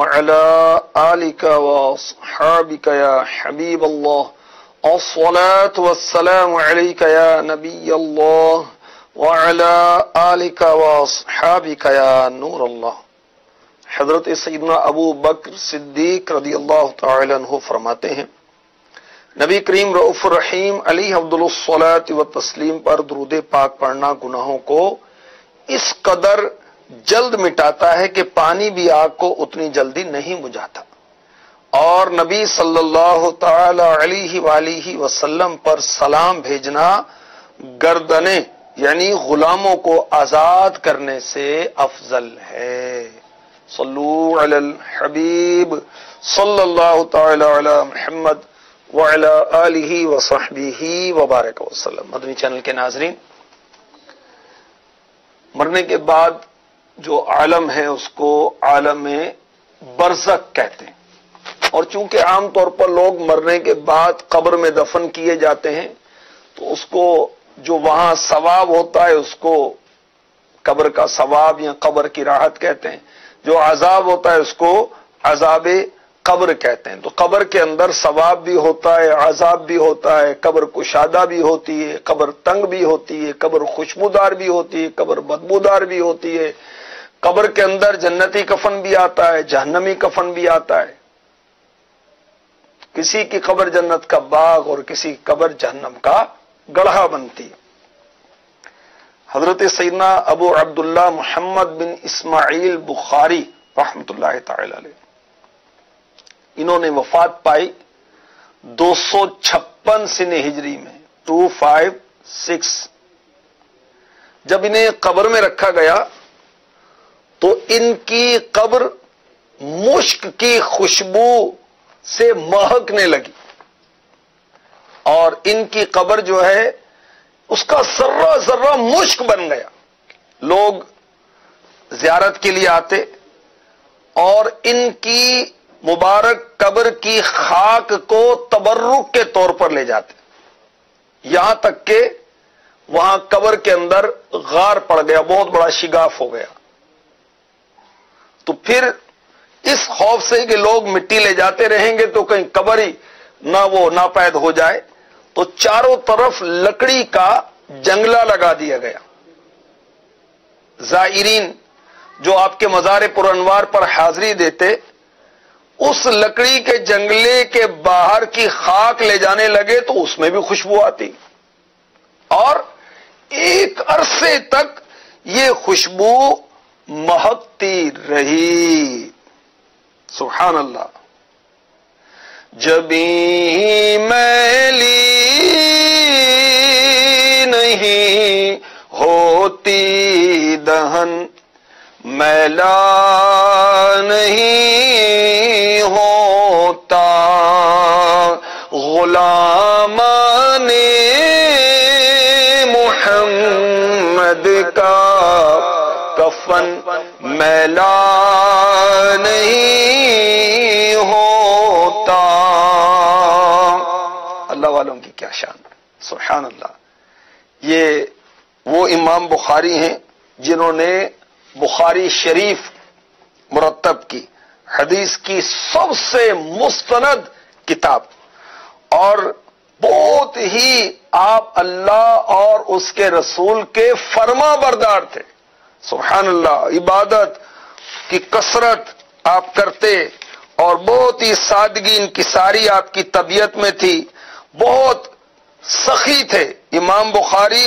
وعلى آلك وصحابك يا حبيب الله الصلاة والسلام عليك يا نبي الله وعلى آلك وصحابك يا نور الله۔ حضرت سیدنا ابو بکر صدیق رضی اللہ تعالی عنہ فرماتے ہیں، نبی کریم رؤوف الرحیم علیہ افضل الصلاۃ والتسلیم پر درود پاک پڑھنا گناہوں کو اس قدر جلد مٹاتا ہے کہ پانی بھی آگ کو اتنی جلدی نہیں بجھاتا، اور نبی صلی اللہ تعالی علیہ وآلہ وسلم پر سلام بھیجنا گردنیں یعنی غلاموں کو آزاد کرنے سے افضل ہے۔ صلو علی الحبیب صلی اللہ تعالی علی محمد وعلی آلہ وصحبہ وبارک وسلم۔ مدنی چینل کے ناظرین، مرنے کے بعد جو عالم ہے اس کو عالم برزخ کہتے ہیں، اور چونکہ عام طور پر لوگ مرنے کے بعد قبر میں دفن کیے جاتے ہیں تو اس کو جو وہاں ثواب ہوتا ہے اس کو قبر کا ثواب یا قبر کی راحت کہتے ہیں، جو عذاب ہوتا ہے اس کو عذاب قبر کہتے ہیں۔ تو قبر کے اندر ثواب بھی ہوتا ہے، عذاب بھی ہوتا ہے، قبر کشادہ بھی ہوتی ہے، قبر تنگ بھی ہوتی ہے، قبر خوشبودار بھی ہوتی ہے، قبر بدبودار بھی ہوتی ہے، قبر کے اندر جنتی کفن بھی آتا ہے، جہنمی کفن بھی آتا ہے، کسی کی قبر جنت کا باغ اور کسی کی قبر جہنم کا گڑھا بنتی ہے۔ حضرت سیدنا ابو عبداللہ محمد بن اسماعیل بخاری رحمۃ اللہ تعالی علیہ، انہوں نے وفات پائی 256 سن ہجری میں 256۔ جب انہیں قبر میں رکھا گیا تو ان کی قبر مشک کی خوشبو سے مہکنے لگی، اور ان کی قبر جو ہے اس کا ذرہ ذرہ مشک بن گیا۔ لوگ زیارت کے لیے آتے اور ان کی مبارک قبر کی خاک کو تبرک کے طور پر لے جاتے، یہاں تک کہ وہاں قبر کے اندر غار پڑ گیا، بہت بڑا شگاف ہو گیا۔ تو پھر اس خوف سے کہ لوگ مٹی لے جاتے رہیں گے تو کہیں قبر ہی نہ وہ ناپید ہو جائے، تو چاروں طرف لکڑی کا جنگلہ لگا دیا گیا۔ زائرین جو آپ کے مزار پر انوار پر حاضری دیتے اس لکڑی کے جنگلے کے باہر کی خاک لے جانے لگے تو اس میں بھی خوشبو آتی، اور ایک عرصے تک یہ خوشبو مہکتی رہی۔ سبحان اللہ۔ جبھی میلی نہیں ہوتی دہن، میلا نہیں ہوتا غلامان محمد کا کفن، میلا نہیں ہوتا۔ اللہ والوں کی کیا شان، سبحان اللہ۔ یہ وہ امام بخاری ہیں جنہوں نے بخاری شریف مرتب کی، حدیث کی سب سے مستند کتاب، اور بہت ہی آپ اللہ اور اس کے رسول کے فرما بردار تھے۔ سبحان اللہ۔ عبادت کی کثرت آپ کرتے اور بہت ہی سادگی انکساری آپ کی طبیعت میں تھی، بہت سخی تھے۔ امام بخاری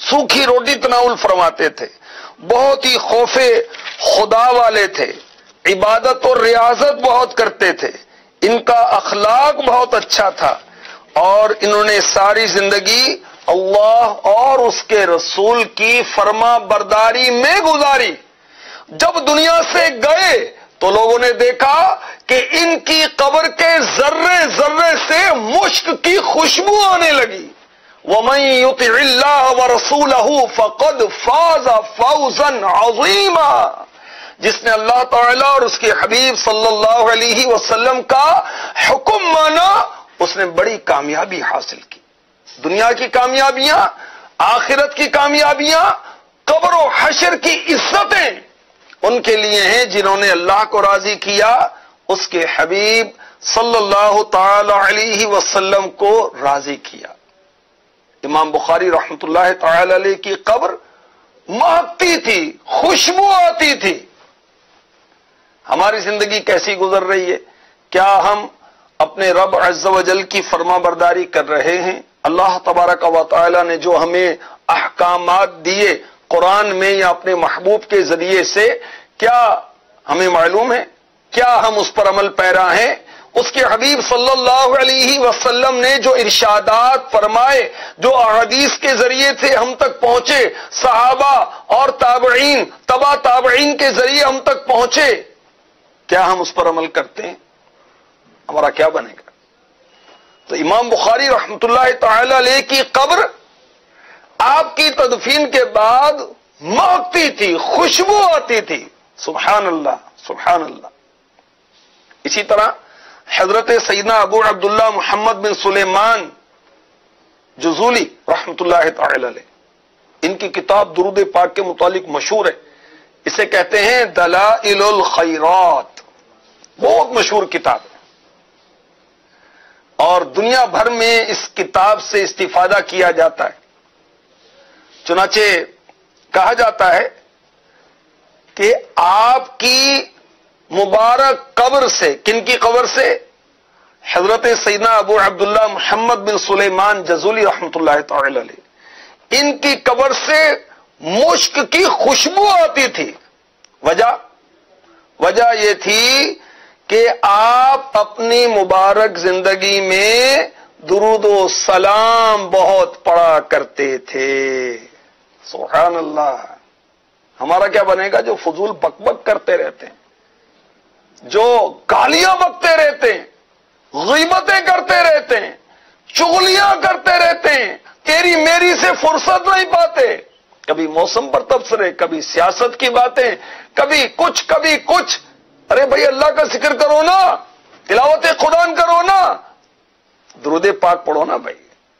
سوکھی روٹی تناول فرماتے تھے، بہت ہی خوف خدا والے تھے، عبادت اور ریاضت بہت کرتے تھے، ان کا اخلاق بہت اچھا تھا، اور انہوں نے ساری زندگی اللہ اور اس کے رسول کی فرما برداری میں گزاری۔ جب دنیا سے گئے تو لوگوں نے دیکھا کہ ان کی قبر کے ذرے ذرے سے مشک کی خوشبو آنے لگی۔ وَمَن يُطِعِ اللَّهَ وَرَسُولَهُ فَقَدْ فَازَ فَوْزًا عَظِيمًا، جس نے اللہ تعالیٰ اور اس کے حبیب صلی اللہ علیہ وسلم کا حکم مانا اس نے بڑی کامیابی حاصل کی۔ دنیا کی کامیابیاں، آخرت کی کامیابیاں، قبر و حشر کی عزتیں ان کے لیے ہیں جنہوں نے اللہ کو راضی کیا، اس کے حبیب صلی اللہ تعالی علیہ وسلم کو راضی کیا۔ امام بخاری رحمۃ اللہ تعالی علیہ کی قبر مہکتی تھی، خوشبو آتی تھی۔ ہماری زندگی کیسی گزر رہی ہے؟ کیا ہم اپنے رب عز و جل کی فرما برداری کر رہے ہیں؟ اللہ تبارک و تعالی نے جو ہمیں احکامات دیے قرآن میں یا اپنے محبوب کے ذریعے سے، کیا ہمیں معلوم ہے؟ کیا ہم اس پر عمل پیرا ہیں؟ اس کے حبیب صلی اللہ علیہ وسلم نے جو ارشادات فرمائے، جو احادیث کے ذریعے سے ہم تک پہنچے، صحابہ اور تابعین، تبع تابعین کے ذریعے ہم تک پہنچے، کیا ہم اس پر عمل کرتے ہیں؟ ہمارا کیا بنے گا؟ تو امام بخاری رحمۃ اللہ تعالی علیہ کی قبر آپ کی تدفین کے بعد مہکتی تھی، خوشبو آتی تھی۔ سبحان اللہ، سبحان اللہ۔ اسی طرح حضرت سیدنا ابو عبداللہ محمد بن سلیمان جزولی رحمۃ اللہ تعالی علیہ، ان کی کتاب درود پاک کے متعلق مشہور ہے، اسے کہتے ہیں دلائل الخیرات، بہت مشہور کتاب ہے، اور دنیا بھر میں اس کتاب سے استفادہ کیا جاتا ہے۔ چنانچہ کہا جاتا ہے کہ آپ کی مبارک قبر سے، کن کی قبر سے؟ حضرت سیدنا ابو عبداللہ محمد بن سلیمان جزولی رحمۃ اللہ تعالی علیہ، ان کی قبر سے مشک کی خوشبو آتی تھی۔ وجہ یہ تھی کہ آپ اپنی مبارک زندگی میں درود و سلام بہت پڑھا کرتے تھے۔ سبحان اللہ۔ ہمارا کیا بنے گا؟ جو فضول بک بک کرتے رہتے ہیں، جو گالیاں بکتے رہتے ہیں، غیبتیں کرتے رہتے ہیں، چغلیاں کرتے رہتے ہیں، تیری میری سے فرصت نہیں پاتے، کبھی موسم پر تبصرے، کبھی سیاست کی باتیں، کبھی کچھ۔ ارے بھائی اللہ کا ذکر کرو نا، تلاوت قرآن کرو نا، درود پاک پڑھو نا بھائی۔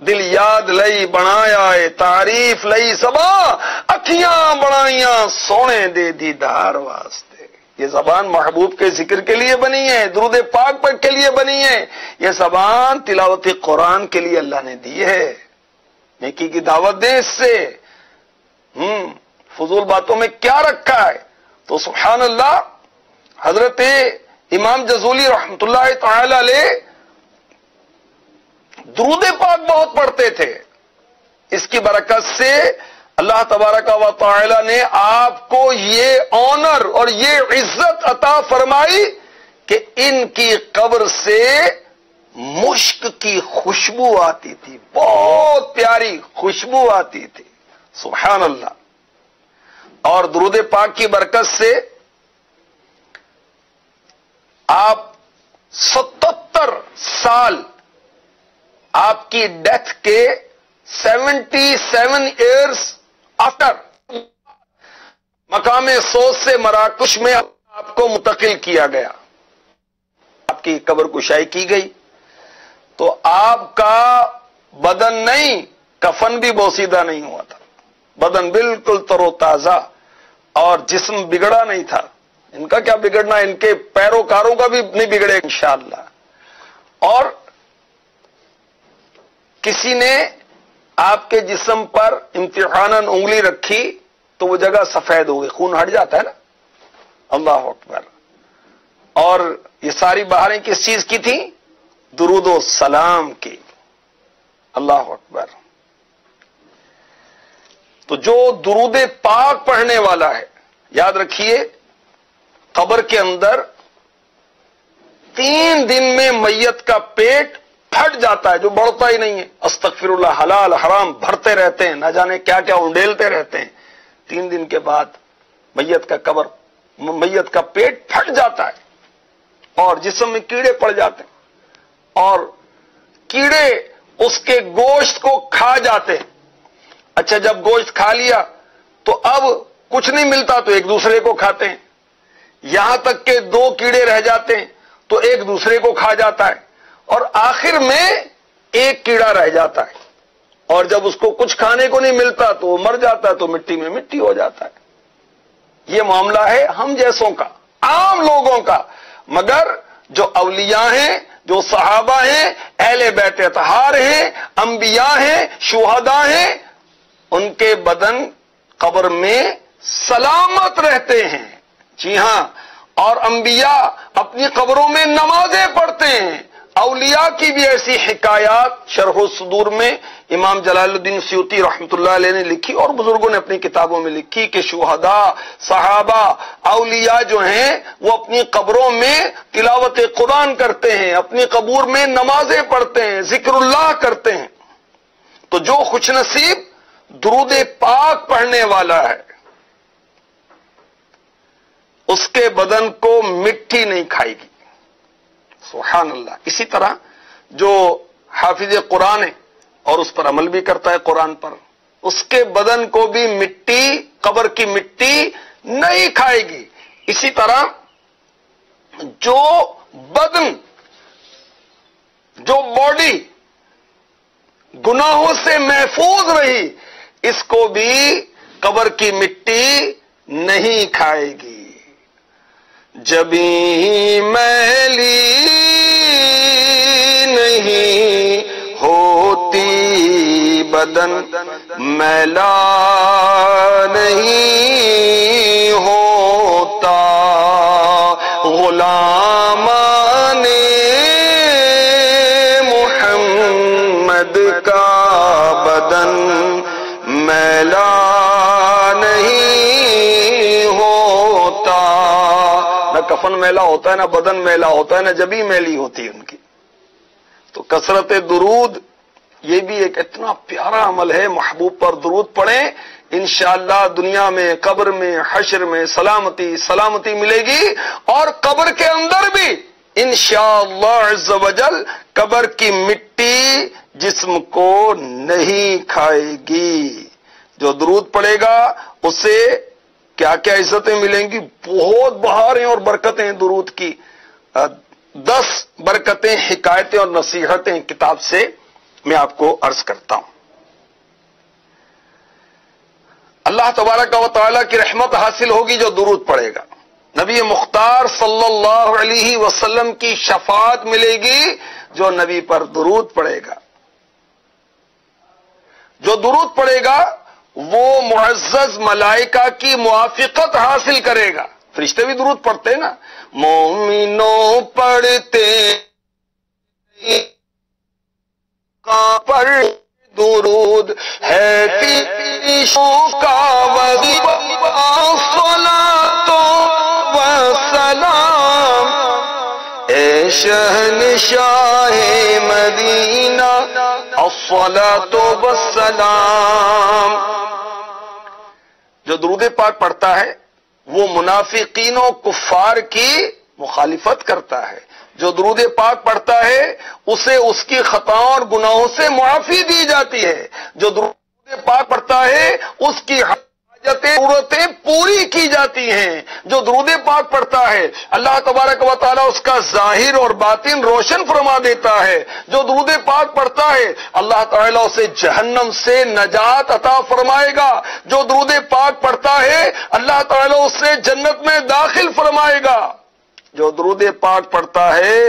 دل یاد لئی بنایا ہے تعریف لئی زباں، اکھیاں بنائیاں سونے دے دیدار واسطے۔ یہ زبان محبوب کے ذکر کے لیے بنی ہے، درود پاک پر کے لیے بنی ہے، یہ زبان تلاوت قرآن کے لیے اللہ نے دی ہے۔ نیکی کی دعوت دیں اس سے، فضول باتوں میں کیا رکھا ہے؟ تو سبحان اللہ، حضرت امام جزولی رحمۃ اللہ تعالی علیہ درود پاک بہت پڑھتے تھے۔ اس کی برکت سے اللہ تبارک و تعالی نے آپ کو یہ آنر اور یہ عزت عطا فرمائی کہ ان کی قبر سے مشک کی خوشبو آتی تھی، بہت پیاری خوشبو آتی تھی۔ سبحان اللہ۔ اور درود پاک کی برکت سے آپ 77 سال، آپ کی ڈیتھ کے 77 ایئرز آفٹر مقام سوز سے مراکش میں آپ کو منتقل کیا گیا، آپ کی قبر کشائی کی گئی، تو آپ کا بدن نہیں، کفن بھی بوسیدہ نہیں ہوا تھا، بدن بالکل تر و تازہ، اور جسم بگڑا نہیں تھا۔ ان کا کیا بگڑنا، ان کے پیروکاروں کا بھی نہیں بگڑے انشاءاللہ۔ اور کسی نے آپ کے جسم پر امتحاناً انگلی رکھی تو وہ جگہ سفید ہو گئی، خون ہٹ جاتا ہے نا، اللہ اکبر۔ اور یہ ساری بہاریں کس چیز کی تھیں؟ درود و سلام کی، اللہ اکبر۔ تو جو درود پاک پڑھنے والا ہے، یاد رکھیے قبر کے اندر 3 دن میں میت کا پیٹ پھٹ جاتا ہے، جو بڑھتا ہی نہیں ہے، استغفر اللہ، حلال حرام بھرتے رہتے ہیں، نہ جانے کیا کیا انڈیلتے رہتے ہیں۔ 3 دن کے بعد میت کا پیٹ پھٹ جاتا ہے اور جسم میں کیڑے پڑ جاتے ہیں، اور کیڑے اس کے گوشت کو کھا جاتے ہیں۔ اچھا، جب گوشت کھا لیا تو اب کچھ نہیں ملتا تو ایک دوسرے کو کھاتے ہیں، یہاں تک کہ 2 کیڑے رہ جاتے ہیں تو ایک دوسرے کو کھا جاتا ہے، اور آخر میں ایک کیڑا رہ جاتا ہے، اور جب اس کو کچھ کھانے کو نہیں ملتا تو وہ مر جاتا ہے، تو مٹی میں مٹی ہو جاتا ہے۔ یہ معاملہ ہے ہم جیسوں کا، عام لوگوں کا، مگر جو اولیاء ہیں، جو صحابہ ہیں، اہل بیت اطہار ہیں، انبیاء ہیں، شہداء ہیں، ان کے بدن قبر میں سلامت رہتے ہیں۔ جی ہاں، اور انبیاء اپنی قبروں میں نمازیں پڑھتے ہیں۔ اولیاء کی بھی ایسی حکایات شرح الصدور میں امام جلال الدین سیوطی رحمۃ اللہ علیہ نے لکھی، اور بزرگوں نے اپنی کتابوں میں لکھی کہ شہداء، صحابہ، اولیاء جو ہیں وہ اپنی قبروں میں تلاوت قرآن کرتے ہیں، اپنی قبور میں نمازیں پڑھتے ہیں، ذکر اللہ کرتے ہیں۔ تو جو خوش نصیب درود پاک پڑھنے والا ہے اس کے بدن کو مٹی نہیں کھائے گی، سبحان اللہ۔ اسی طرح جو حافظ قرآن ہے اور اس پر عمل بھی کرتا ہے قرآن پر، اس کے بدن کو بھی مٹی، قبر کی مٹی نہیں کھائے گی۔ اسی طرح جو بدن، جو باڈی گناہوں سے محفوظ رہی، اس کو بھی قبر کی مٹی نہیں کھائے گی۔ جبیں میلی نہیں ہوتی بدن، میلا نہیں ہوتا، غلامان محمد کا بدن میلا نہیں ہوتا۔ نہ کفن میلا ہوتا ہے، نہ بدن میلا ہوتا ہے، نہ جبیں میلی ہوتی ہے ان کی۔ تو کثرت درود یہ بھی ایک اتنا پیارا عمل ہے، محبوب پر درود پڑھیں، انشاءاللہ دنیا میں، قبر میں، حشر میں سلامتی ملے گی، اور قبر کے اندر بھی انشاءاللہ عز و جل قبر کی مٹی جسم کو نہیں کھائے گی۔ جو درود پڑھے گا اسے کیا کیا عزتیں ملیں گی، بہت بہاریں اور برکتیں درود کی۔ 10 برکتیں، حکایتیں اور نصیحتیں کتاب سے میں آپ کو عرض کرتا ہوں۔ اللہ تبارک و تعالیٰ کی رحمت حاصل ہوگی جو درود پڑھے گا، نبی مختار صلی اللہ علیہ وسلم کی شفاعت ملے گی جو نبی پر درود پڑھے گا۔ جو درود پڑھے گا وہ معزز ملائکہ کی موافقت حاصل کرے گا۔ فرشتے بھی درود پڑھتے ہیں نا، مومنوں پڑھتے پر درود ہے فرشتوں کا وظیفہ، الصلاۃ والسلام، اے شہنشاہ مدینہ الصلاۃ والسلام۔ جو درود پاک پڑھتا ہے وہ منافقین و کفار کی مخالفت کرتا ہے۔ جو درود پاک پڑھتا ہے اسے اس کی خطاؤں اور گناہوں سے معافی دی جاتی ہے۔ جو درود پاک پڑھتا ہے اس کی حاجتیں، ضرورتیں پوری کی جاتی ہیں۔ جو درود پاک پڑھتا ہے اللہ تبارک و تعالیٰ اس کا ظاہر اور باطن روشن فرما دیتا ہے۔ جو درود پاک پڑھتا ہے اللہ تعالیٰ اسے جہنم سے نجات عطا فرمائے گا۔ جو درود پاک پڑھتا ہے اللہ تعالیٰ اسے جنت میں داخل فرمائے گا۔ جو درود پاک پڑھتا ہے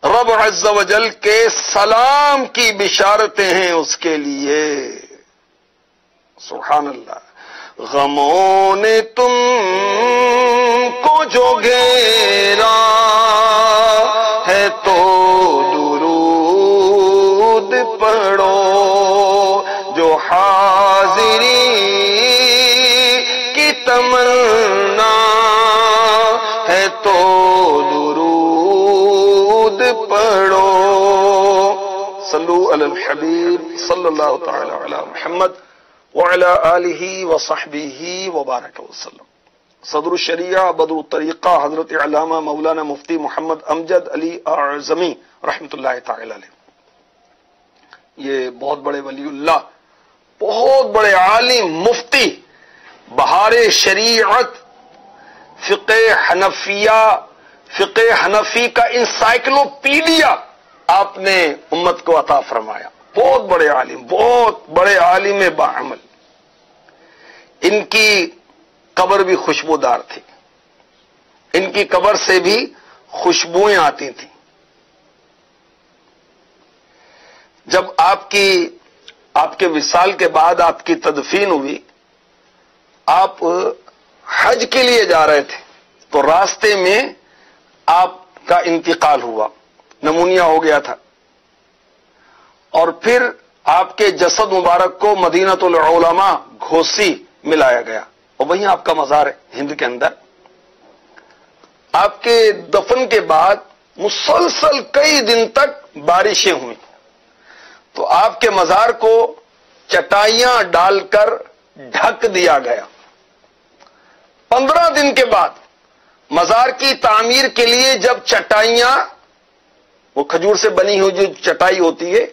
رب عز و جل کے سلام کی بشارتیں ہیں اس کے لیے، سبحان اللہ۔ غموں نے تم کو جو گھیرا ہے تو درود پڑھو، جو حاضری کی تمنا ہے تو درود پڑھو۔ صلو علی الحبیب صلی اللہ تعالی علی محمد وعلی آلہ وصحبہ وبارک وسلم۔ صدر الشریعہ بدر الطریقہ حضرت علامہ مولانا مفتی محمد امجد علی اعظمی رحمۃ اللہ تعالی علیہ، یہ بہت بڑے ولی اللہ، بہت بڑے عالم، مفتی، بہار شریعت، فقہ حنفیہ، فقہ حنفی کا انسائکلوپیڈیا آپ نے امت کو عطا فرمایا۔ بہت بڑے عالم، بہت بڑے عالم باعمل۔ ان کی قبر بھی خوشبودار تھی، ان کی قبر سے بھی خوشبوئیں آتی تھیں۔ جب آپ کے وصال کے بعد آپ کی تدفین ہوئی، آپ حج کے لیے جا رہے تھے تو راستے میں آپ کا انتقال ہوا، نمونیا ہو گیا تھا، اور پھر آپ کے جسد مبارک کو مدینۃ العلماء گھوسی میں لایا گیا، اور وہیں آپ کا مزار ہے ہند کے اندر۔ آپ کے دفن کے بعد مسلسل کئی دن تک بارشیں ہوئیں، تو آپ کے مزار کو چٹائیاں ڈال کر ڈھک دیا گیا۔ 15 دن کے بعد مزار کی تعمیر کے لیے جب چٹائیاں، وہ کھجور سے بنی ہوئی جو چٹائی ہوتی ہے،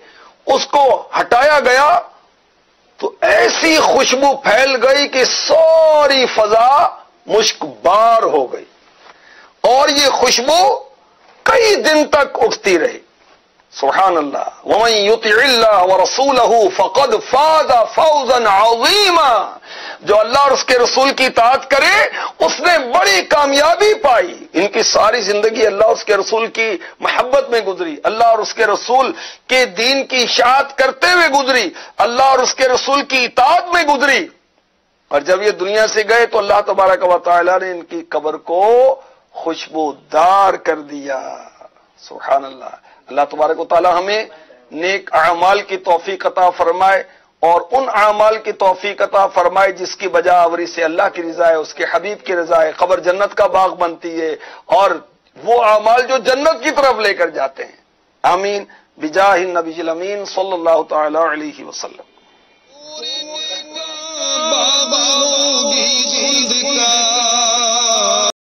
اس کو ہٹایا گیا تو ایسی خوشبو پھیل گئی کہ ساری فضا مشک بار ہو گئی، اور یہ خوشبو کئی دن تک اٹھتی رہی۔ سبحان اللہ۔ ومن یطع اللہ ورسولہ فقد فاز فوزا عظیما، جو اللہ اور اس کے رسول کی اطاعت کرے اس نے بڑی کامیابی پائی۔ ان کی ساری زندگی اللہ اور اس کے رسول کی محبت میں گزری، اللہ اور اس کے رسول کے دین کی اشاعت کرتے ہوئے گزری، اللہ اور اس کے رسول کی اطاعت میں گزری، اور جب یہ دنیا سے گئے تو اللہ تبارک و تعالی نے ان کی قبر کو خوشبودار کر دیا۔ سبحان اللہ۔ اللہ تبارک و تعالی ہمیں نیک اعمال کی توفیق عطا فرمائے، اور ان اعمال کی توفیق عطا فرمائے جس کی بجا آوری سے اللہ کی رضا ہے، اس کے حبیب کی رضا ہے، قبر جنت کا باغ بنتی ہے، اور وہ اعمال جو جنت کی طرف لے کر جاتے ہیں۔ آمین بجاہ النبی الامین صلی اللہ تعالی علیہ وسلم۔